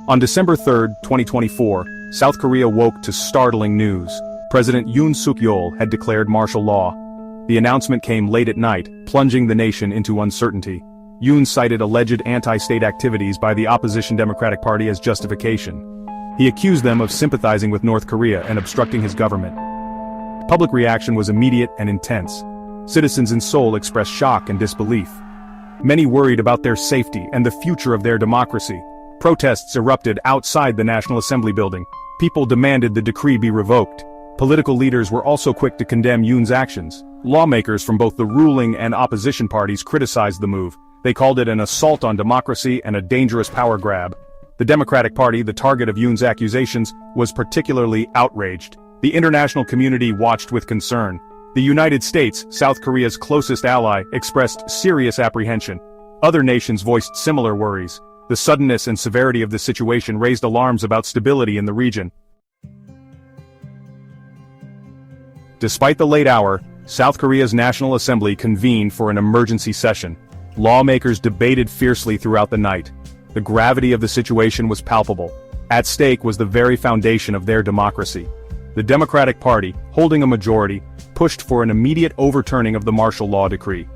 On December 3, 2024, South Korea woke to startling news. President Yoon Suk-yeol had declared martial law. The announcement came late at night, plunging the nation into uncertainty. Yoon cited alleged anti-state activities by the opposition Democratic Party as justification. He accused them of sympathizing with North Korea and obstructing his government. Public reaction was immediate and intense. Citizens in Seoul expressed shock and disbelief. Many worried about their safety and the future of their democracy. Protests erupted outside the National Assembly building. People demanded the decree be revoked. Political leaders were also quick to condemn Yoon's actions. Lawmakers from both the ruling and opposition parties criticized the move. They called it an assault on democracy and a dangerous power grab. The Democratic Party, the target of Yoon's accusations, was particularly outraged. The international community watched with concern. The United States, South Korea's closest ally, expressed serious apprehension. Other nations voiced similar worries. The suddenness and severity of the situation raised alarms about stability in the region. Despite the late hour, South Korea's National Assembly convened for an emergency session. Lawmakers debated fiercely throughout the night. The gravity of the situation was palpable. At stake was the very foundation of their democracy. The Democratic Party, holding a majority, pushed for an immediate overturning of the martial law decree.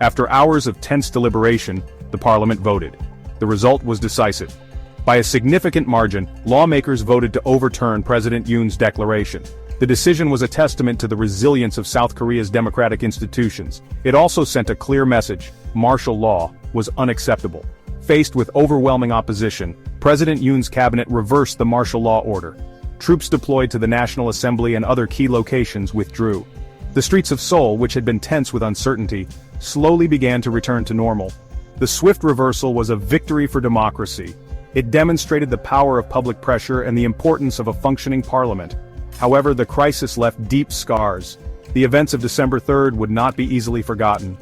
After hours of tense deliberation, the parliament voted. The result was decisive. By a significant margin, lawmakers voted to overturn President Yoon's declaration. The decision was a testament to the resilience of South Korea's democratic institutions. It also sent a clear message: martial law was unacceptable. Faced with overwhelming opposition, President Yoon's cabinet reversed the martial law order. Troops deployed to the National Assembly and other key locations withdrew. The streets of Seoul, which had been tense with uncertainty, slowly began to return to normal. The swift reversal was a victory for democracy. It demonstrated the power of public pressure and the importance of a functioning parliament. However, the crisis left deep scars. The events of December 3rd would not be easily forgotten.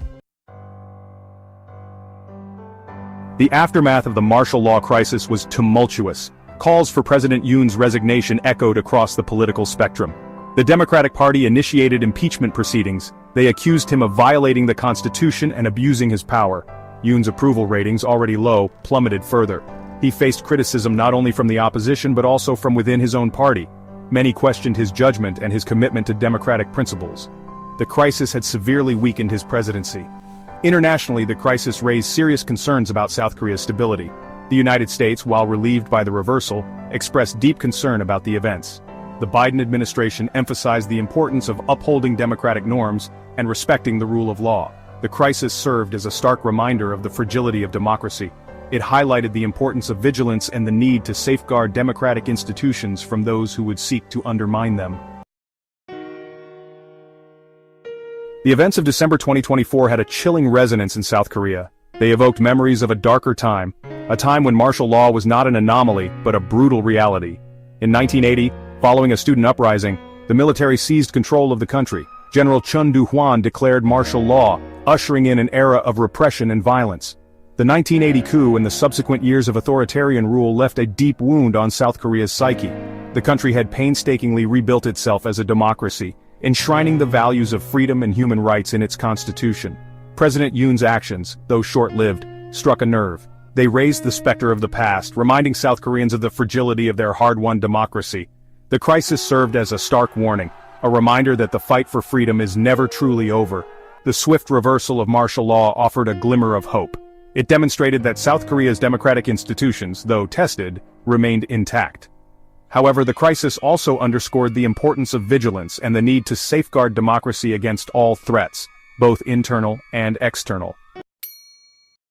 The aftermath of the martial law crisis was tumultuous. Calls for President Yoon's resignation echoed across the political spectrum. The Democratic Party initiated impeachment proceedings. They accused him of violating the Constitution and abusing his power. Yoon's approval ratings, already low, plummeted further. He faced criticism not only from the opposition but also from within his own party. Many questioned his judgment and his commitment to democratic principles. The crisis had severely weakened his presidency. Internationally, the crisis raised serious concerns about South Korea's stability. The United States, while relieved by the reversal, expressed deep concern about the events. The Biden administration emphasized the importance of upholding democratic norms and respecting the rule of law. The crisis served as a stark reminder of the fragility of democracy. It highlighted the importance of vigilance and the need to safeguard democratic institutions from those who would seek to undermine them. The events of December 2024 had a chilling resonance in South Korea. They evoked memories of a darker time, a time when martial law was not an anomaly but a brutal reality. In 1980, following a student uprising, the military seized control of the country. General Chun Doo-hwan declared martial law, ushering in an era of repression and violence. The 1980 coup and the subsequent years of authoritarian rule left a deep wound on South Korea's psyche. The country had painstakingly rebuilt itself as a democracy, enshrining the values of freedom and human rights in its constitution. President Yoon's actions, though short-lived, struck a nerve. They raised the specter of the past, reminding South Koreans of the fragility of their hard-won democracy. The crisis served as a stark warning, a reminder that the fight for freedom is never truly over. The swift reversal of martial law offered a glimmer of hope. It demonstrated that South Korea's democratic institutions, though tested, remained intact. However, the crisis also underscored the importance of vigilance and the need to safeguard democracy against all threats, both internal and external.